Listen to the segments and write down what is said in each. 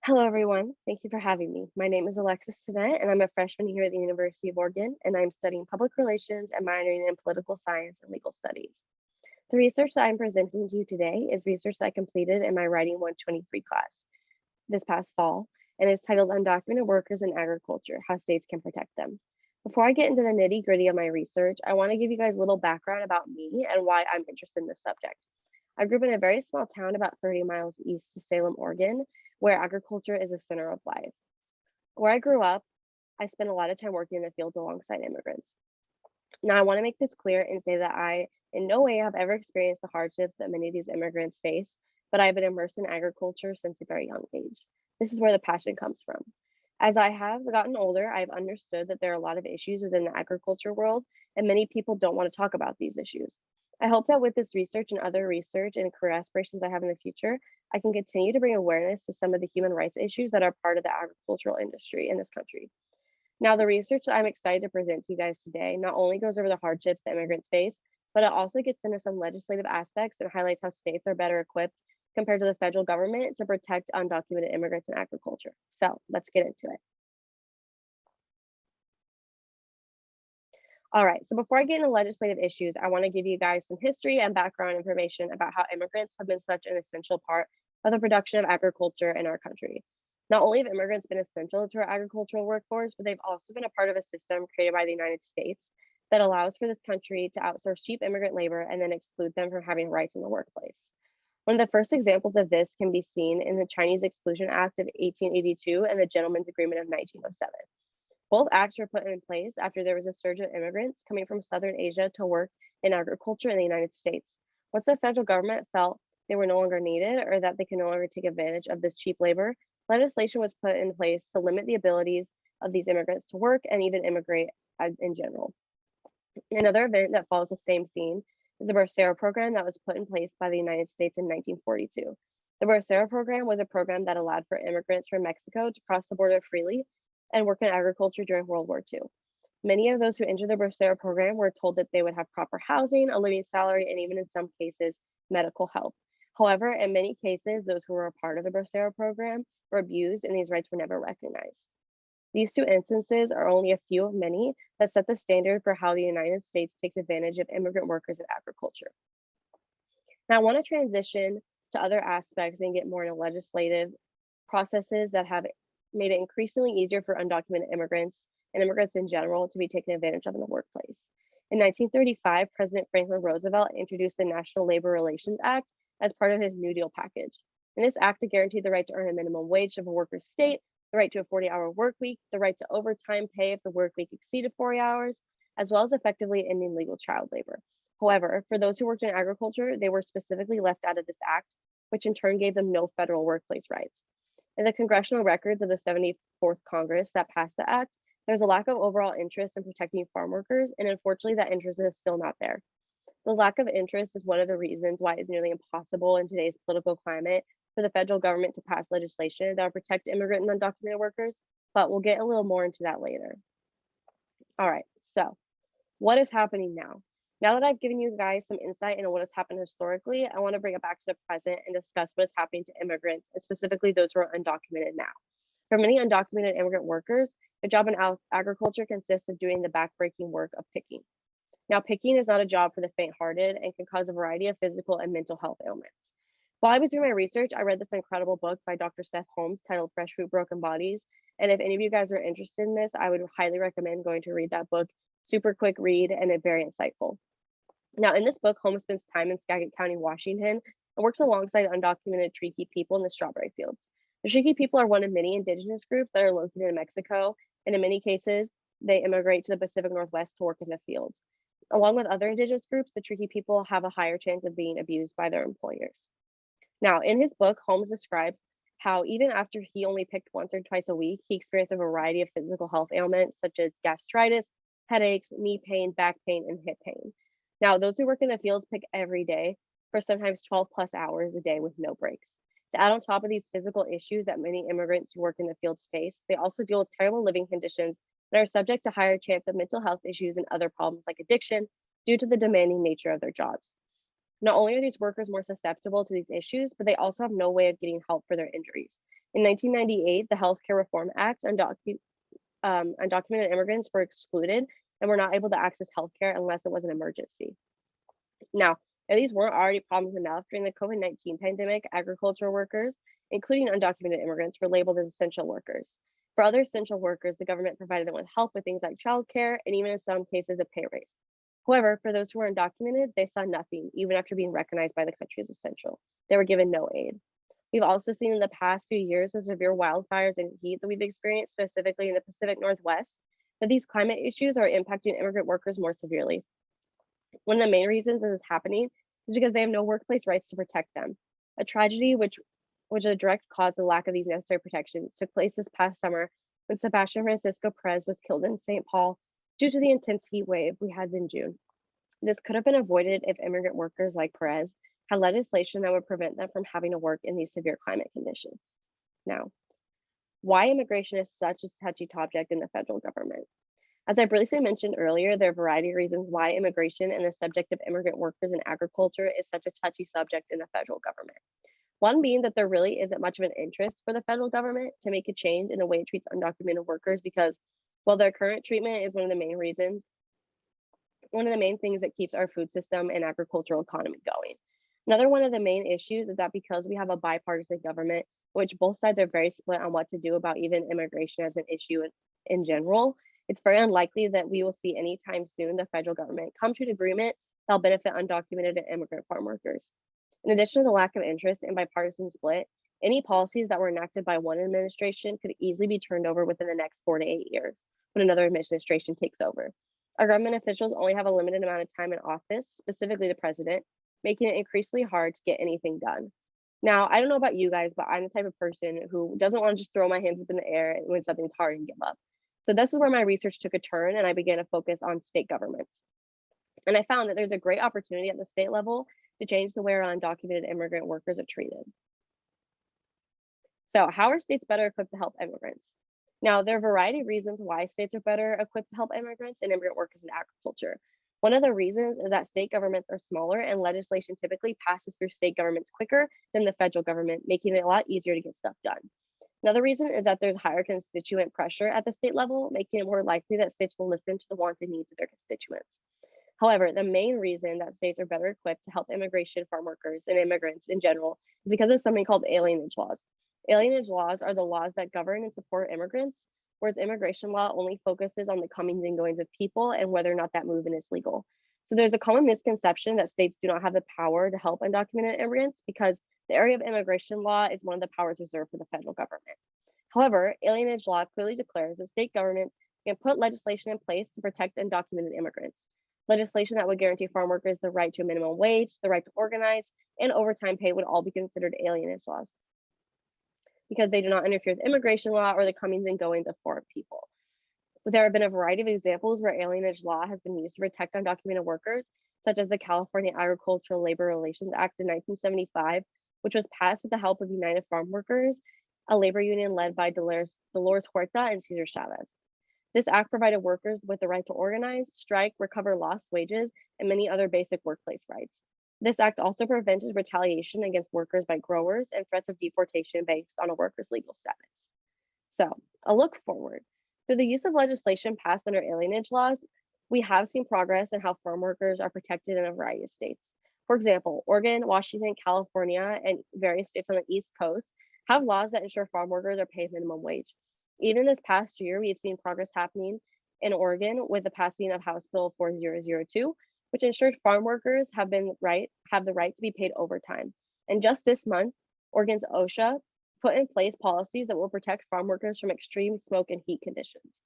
Hello, everyone. Thank you for having me. My name is Alexis Stinnett, and I'm a freshman here at the University of Oregon, and I'm studying public relations and minoring in political science and legal studies. The research that I'm presenting to you today is research that I completed in my Writing 123 class this past fall, and is titled Undocumented Workers in Agriculture, How States Can Protect Them. Before I get into the nitty gritty of my research, I want to give you guys a little background about me and why I'm interested in this subject. I grew up in a very small town about 30 miles east of Salem, Oregon, where agriculture is the center of life. Where I grew up, I spent a lot of time working in the fields alongside immigrants. Now, I want to make this clear and say that I, in no way, have ever experienced the hardships that many of these immigrants face, but I've been immersed in agriculture since a very young age. This is where the passion comes from. As I have gotten older, I've understood that there are a lot of issues within the agriculture world, and many people don't want to talk about these issues. I hope that with this research and other research and career aspirations I have in the future, I can continue to bring awareness to some of the human rights issues that are part of the agricultural industry in this country. Now, the research that I'm excited to present to you guys today not only goes over the hardships that immigrants face, but it also gets into some legislative aspects and highlights how states are better equipped compared to the federal government to protect undocumented immigrants in agriculture. So let's get into it. All right, so before I get into legislative issues, I want to give you guys some history and background information about how immigrants have been such an essential part of the production of agriculture in our country. Not only have immigrants been essential to our agricultural workforce, but they've also been a part of a system created by the United States that allows for this country to outsource cheap immigrant labor and then exclude them from having rights in the workplace. One of the first examples of this can be seen in the Chinese Exclusion Act of 1882 and the Gentleman's Agreement of 1907. Both acts were put in place after there was a surge of immigrants coming from Southern Asia to work in agriculture in the United States. Once the federal government felt they were no longer needed or that they could no longer take advantage of this cheap labor, legislation was put in place to limit the abilities of these immigrants to work and even immigrate in general. Another event that follows the same theme is the Bracero program that was put in place by the United States in 1942. The Bracero program was a program that allowed for immigrants from Mexico to cross the border freely and work in agriculture during World War II. Many of those who entered the Bracero program were told that they would have proper housing, a living salary, and even in some cases, medical help. However, in many cases, those who were a part of the Bracero program were abused and these rights were never recognized. These two instances are only a few of many that set the standard for how the United States takes advantage of immigrant workers in agriculture. Now, I want to transition to other aspects and get more into legislative processes that have made it increasingly easier for undocumented immigrants and immigrants in general to be taken advantage of in the workplace. In 1935, President Franklin Roosevelt introduced the National Labor Relations Act as part of his New Deal package. And this act guaranteed the right to earn a minimum wage of a worker's state, the right to a 40-hour work week, the right to overtime pay if the work week exceeded 40 hours, as well as effectively ending legal child labor. However, for those who worked in agriculture, they were specifically left out of this act, which in turn gave them no federal workplace rights. In the congressional records of the 74th Congress that passed the act, there's a lack of overall interest in protecting farm workers, and unfortunately, that interest is still not there. The lack of interest is one of the reasons why it's nearly impossible in today's political climate for the federal government to pass legislation that will protect immigrant and undocumented workers, but we'll get a little more into that later. All right, so what is happening now? Now that I've given you guys some insight into what has happened historically, I want to bring it back to the present and discuss what is happening to immigrants, and specifically those who are undocumented now. For many undocumented immigrant workers, the job in agriculture consists of doing the backbreaking work of picking. Now, picking is not a job for the faint-hearted and can cause a variety of physical and mental health ailments. While I was doing my research, I read this incredible book by Dr. Seth Holmes titled Fresh Fruit, Broken Bodies. And if any of you guys are interested in this, I would highly recommend going to read that book. Super quick read and it's very insightful. Now, in this book, Holmes spends time in Skagit County, Washington, and works alongside undocumented Triqui people in the strawberry fields. The Triqui people are one of many indigenous groups that are located in Mexico, and in many cases, they immigrate to the Pacific Northwest to work in the fields. Along with other indigenous groups, the Triqui people have a higher chance of being abused by their employers. Now, in his book, Holmes describes how even after he only picked once or twice a week, he experienced a variety of physical health ailments such as gastritis, headaches, knee pain, back pain, and hip pain. Now, those who work in the fields pick every day for sometimes 12 plus hours a day with no breaks. To add on top of these physical issues that many immigrants who work in the fields face, they also deal with terrible living conditions that are subject to higher chance of mental health issues and other problems like addiction due to the demanding nature of their jobs. Not only are these workers more susceptible to these issues, but they also have no way of getting help for their injuries. In 1998, the Healthcare Reform Act, undocumented immigrants were excluded and were not able to access healthcare unless it was an emergency. Now, if these weren't already problems enough, during the COVID-19 pandemic, agricultural workers, including undocumented immigrants, were labeled as essential workers. For other essential workers, the government provided them with help with things like childcare and even in some cases a pay raise. However, for those who were undocumented, they saw nothing, even after being recognized by the country as essential. They were given no aid. We've also seen in the past few years the severe wildfires and heat that we've experienced, specifically in the Pacific Northwest, that these climate issues are impacting immigrant workers more severely. One of the main reasons this is happening is because they have no workplace rights to protect them. A tragedy which is a direct cause of the lack of these necessary protections took place this past summer when Sebastian Francisco Perez was killed in St. Paul due to the intense heat wave we had in June. This could have been avoided if immigrant workers like Perez had legislation that would prevent them from having to work in these severe climate conditions. Now, why immigration is such a touchy topic in the federal government? As I briefly mentioned earlier, there are a variety of reasons why immigration and the subject of immigrant workers in agriculture is such a touchy subject in the federal government. One being that there really isn't much of an interest for the federal government to make a change in the way it treats undocumented workers because, well, their current treatment is one of the main things that keeps our food system and agricultural economy going. Another one of the main issues is that because we have a bipartisan government, which both sides are very split on what to do about even immigration as an issue in general, it's very unlikely that we will see anytime soon the federal government come to an agreement that'll benefit undocumented and immigrant farm workers. In addition to the lack of interest and bipartisan split, any policies that were enacted by one administration could easily be turned over within the next 4 to 8 years when another administration takes over. Our government officials only have a limited amount of time in office, specifically the president, making it increasingly hard to get anything done. Now, I don't know about you guys, but I'm the type of person who doesn't want to just throw my hands up in the air when something's hard and give up. So this is where my research took a turn and I began to focus on state governments. And I found that there's a great opportunity at the state level to change the way our undocumented immigrant workers are treated. So how are states better equipped to help immigrants? Now, there are a variety of reasons why states are better equipped to help immigrants and immigrant workers in agriculture. One of the reasons is that state governments are smaller and legislation typically passes through state governments quicker than the federal government, making it a lot easier to get stuff done. Another reason is that there's higher constituent pressure at the state level, making it more likely that states will listen to the wants and needs of their constituents. However, the main reason that states are better equipped to help immigration farm workers and immigrants in general is because of something called alienage laws. Alienage laws are the laws that govern and support immigrants, whereas immigration law only focuses on the comings and goings of people and whether or not that movement is legal. So there's a common misconception that states do not have the power to help undocumented immigrants because the area of immigration law is one of the powers reserved for the federal government. However, alienage law clearly declares that state governments can put legislation in place to protect undocumented immigrants. Legislation that would guarantee farm workers the right to a minimum wage, the right to organize, and overtime pay would all be considered alienage laws because they do not interfere with immigration law or the comings and goings of foreign people. There have been a variety of examples where alienage law has been used to protect undocumented workers, such as the California Agricultural Labor Relations Act in 1975, which was passed with the help of United Farm Workers, a labor union led by Dolores Huerta and Cedar Chavez. This act provided workers with the right to organize, strike, recover lost wages, and many other basic workplace rights. This act also prevented retaliation against workers by growers and threats of deportation based on a worker's legal status. So, a look forward. Through the use of legislation passed under alienage laws, we have seen progress in how farm workers are protected in a variety of states. For example, Oregon, Washington, California, and various states on the East Coast have laws that ensure farm workers are paid minimum wage. Even this past year, we have seen progress happening in Oregon with the passing of House Bill 4002, which ensures farm workers have the right to be paid overtime. And just this month, Oregon's OSHA put in place policies that will protect farm workers from extreme smoke and heat conditions.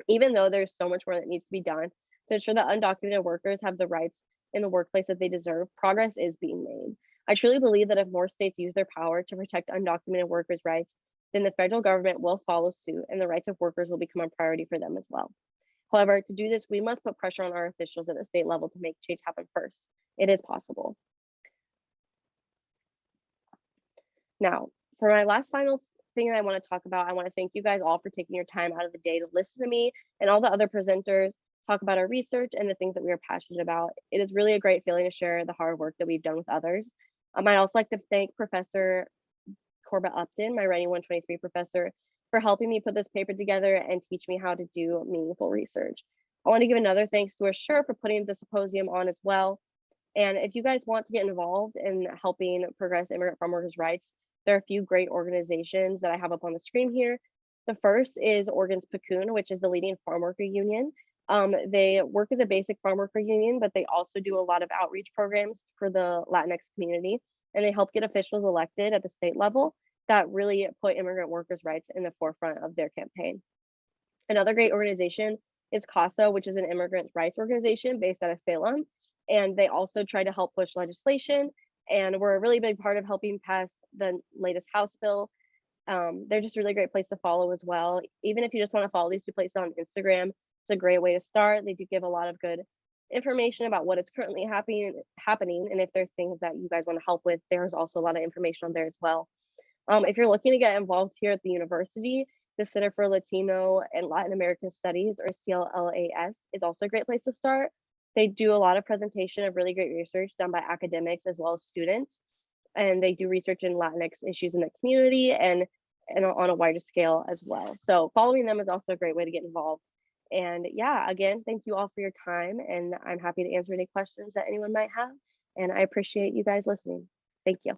Even though there's so much more that needs to be done to ensure that undocumented workers have the rights in the workplace that they deserve, progress is being made. I truly believe that if more states use their power to protect undocumented workers' rights, then the federal government will follow suit and the rights of workers will become a priority for them as well. However, to do this, we must put pressure on our officials at the state level to make change happen first. It is possible. Now, for my last final thing that I want to talk about, I want to thank you guys all for taking your time out of the day to listen to me and all the other presenters talk about our research and the things that we are passionate about. It is really a great feeling to share the hard work that we've done with others. I'd also like to thank Professor Corbett Upton, my Writing 123 professor, for helping me put this paper together and teach me how to do meaningful research. I want to give another thanks to Assure for putting the symposium on as well. And if you guys want to get involved in helping progress immigrant farm workers' rights, there are a few great organizations that I have up on the screen here. The first is Oregon's PCUN, which is the leading farm worker union. They work as a basic farm worker union, but they also do a lot of outreach programs for the Latinx community, and they help get officials elected at the state level that really put immigrant workers' rights in the forefront of their campaign. Another great organization is CASA, which is an immigrant rights organization based out of Salem, and they also try to help push legislation, and we're a really big part of helping pass the latest House bill. They're just a really great place to follow as well. Even if you just want to follow these two places on Instagram, it's a great way to start. They do give a lot of good information about what is currently happening, and if there's things that you guys want to help with, there's also a lot of information on there as well. If you're looking to get involved here at the university, the Center for Latino and Latin American Studies, or CLLAS, is also a great place to start. They do a lot of presentation of really great research done by academics as well as students, and they do research in Latinx issues in the community and on a wider scale as well. So following them is also a great way to get involved. And yeah, again, thank you all for your time, and I'm happy to answer any questions that anyone might have. And I appreciate you guys listening. Thank you.